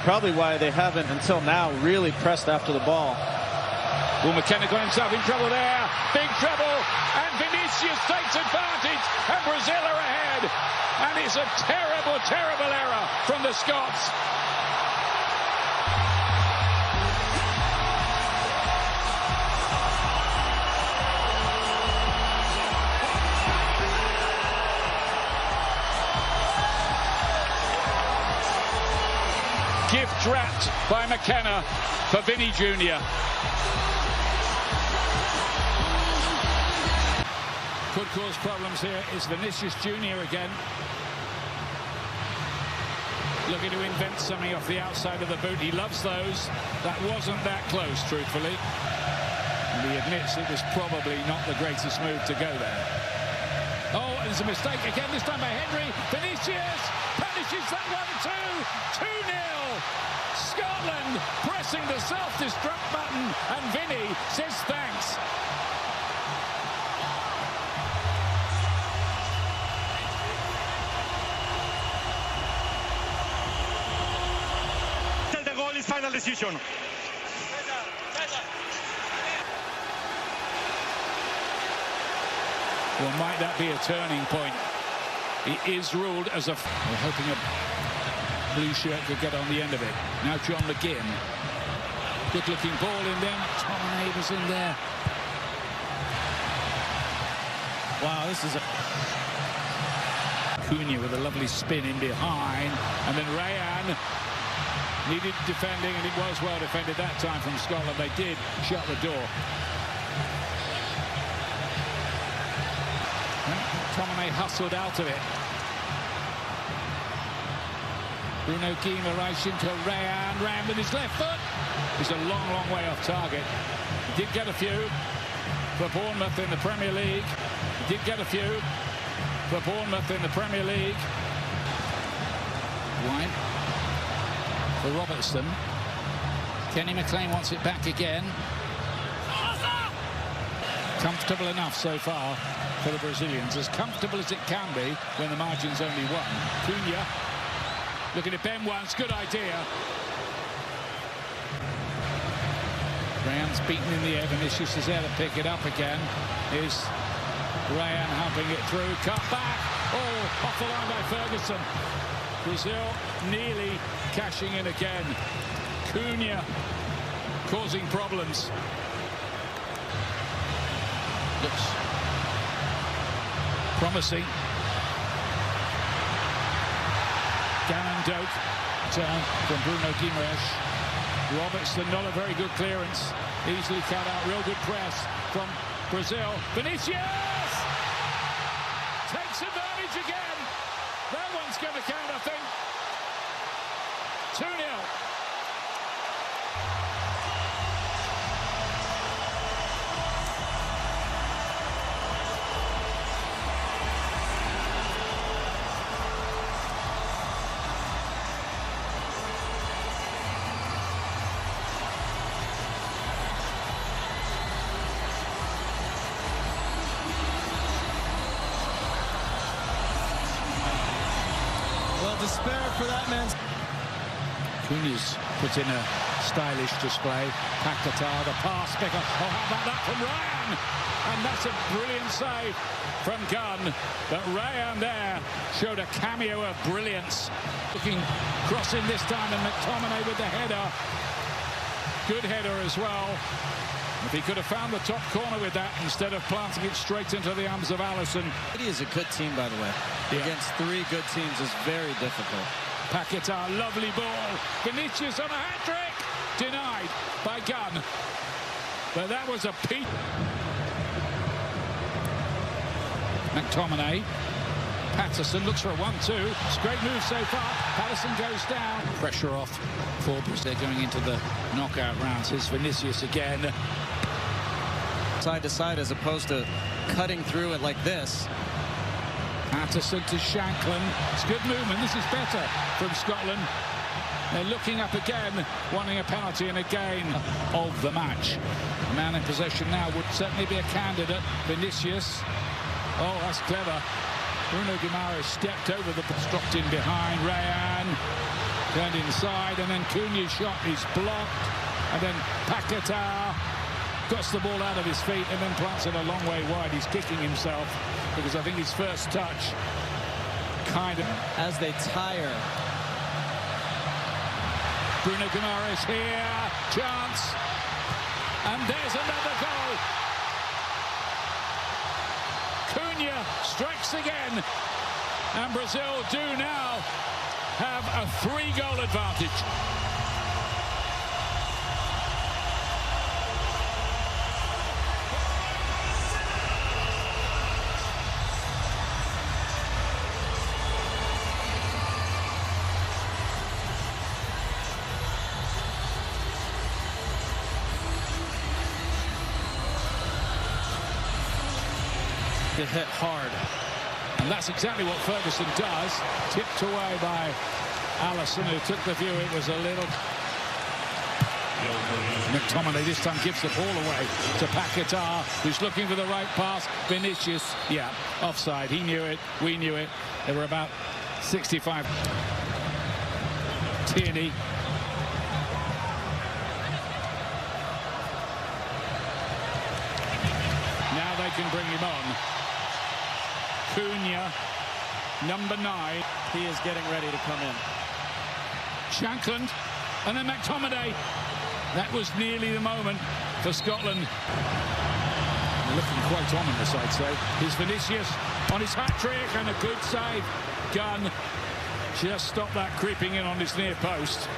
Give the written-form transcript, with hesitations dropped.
probably why they haven't, until now, really pressed after the ball. Well, McKenna got himself in trouble there. Big trouble. And Vinicius takes advantage. And Brazil are ahead. And it's a terrible, terrible error from the Scots. Gift wrapped by McKenna for Vinny Jr. Could cause problems here is Vinicius Jr. again. Looking to invent something off the outside of the boot. He loves those. That wasn't that close, truthfully. And he admits it was probably not the greatest move to go there. Oh, there's a mistake again, this time by Henry. Vinicius punishes that one too. 2-0. Scotland pressing the self-destruct button, and Vinny says thanks. The goal is final decision. Well, might that be a turning point? He is ruled as a... We're hoping a blue shirt could get on the end of it. Now John McGinn. Good-looking ball in there. McTominay was in there. Wow, this is a... Cunha with a lovely spin in behind. And then Rayan needed defending, and it was well defended that time from Scotland. They did shut the door. McTominay hustled out of it. Bruno Guimaraes into Rayan. Rayan with his left foot. He's a long, long way off target. He did get a few for Bournemouth in the Premier League. He did get a few for Bournemouth in the Premier League. Wide for Robertson. Kenny McLean wants it back again. Comfortable enough so far for the Brazilians. As comfortable as it can be when the margin's only one. Cunha looking at Ben once. Good idea. Rayan's beaten in the air. Vinicius is there to pick it up again. Is Rayan helping it through. Cut back. Oh, off the line by Ferguson. Brazil nearly cashing in again. Cunha causing problems. Looks promising. Gannon Doak turn from Bruno Guimaraes. Robertson, not a very good clearance. Easily cut out. Real good press from Brazil. Vinicius takes advantage again. That one's going to count, I think. 2-0. Despair for that man. Cunha's put in a stylish display. Paquetá, the pass, pick up. Oh, how about that from Rayan? And that's a brilliant save from Gunn. But Rayan there showed a cameo of brilliance. Looking crossing this time, and McTominay with the header. Good header as well. If he could have found the top corner with that instead of planting it straight into the arms of Alisson. It is a good team, by the way. Yeah. Against 3 good teams is very difficult. Paquetá, lovely ball. Vinicius on a hat-trick. Denied by Gunn. But that was a peak. McTominay. Patterson looks for a 1-2. It's a great move so far. Patterson goes down. Pressure off for Brazil going into the knockout rounds. Here's Vinicius again. Side to side as opposed to cutting through it like this. Patterson to Shankland. It's good movement. This is better from Scotland. They're looking up again, wanting a penalty and a gain of the match. The man in possession now would certainly be a candidate. Vinicius. Oh, that's clever. Bruno Guimaraes stepped over the... Dropped in behind. Rayan. turned inside, and then Cunha's shot is blocked, and then Paquetá gets the ball out of his feet and then plants it a long way wide. He's kicking himself because I think his first touch kind of... As they tire. Bruno Guimaraes here, chance, and there's another goal. Cunha strikes again, and Brazil do now have a 3-goal advantage. Get hit hard. And that's exactly what Ferguson does. Tipped away by Allison, who took the view it was a little... McTominay this time gives the ball away to Paquetá, who's looking for the right pass. Vinicius, yeah, offside. He knew it, we knew it. There were about 65. Tierney. Now they can bring him on. Cunha, number 9. He is getting ready to come in. Shankland, and then McTominay. That was nearly the moment for Scotland. They're looking quite ominous, I'd say. Here's Vinicius on his hat-trick, and a good save. Gunn just stopped that creeping in on his near post.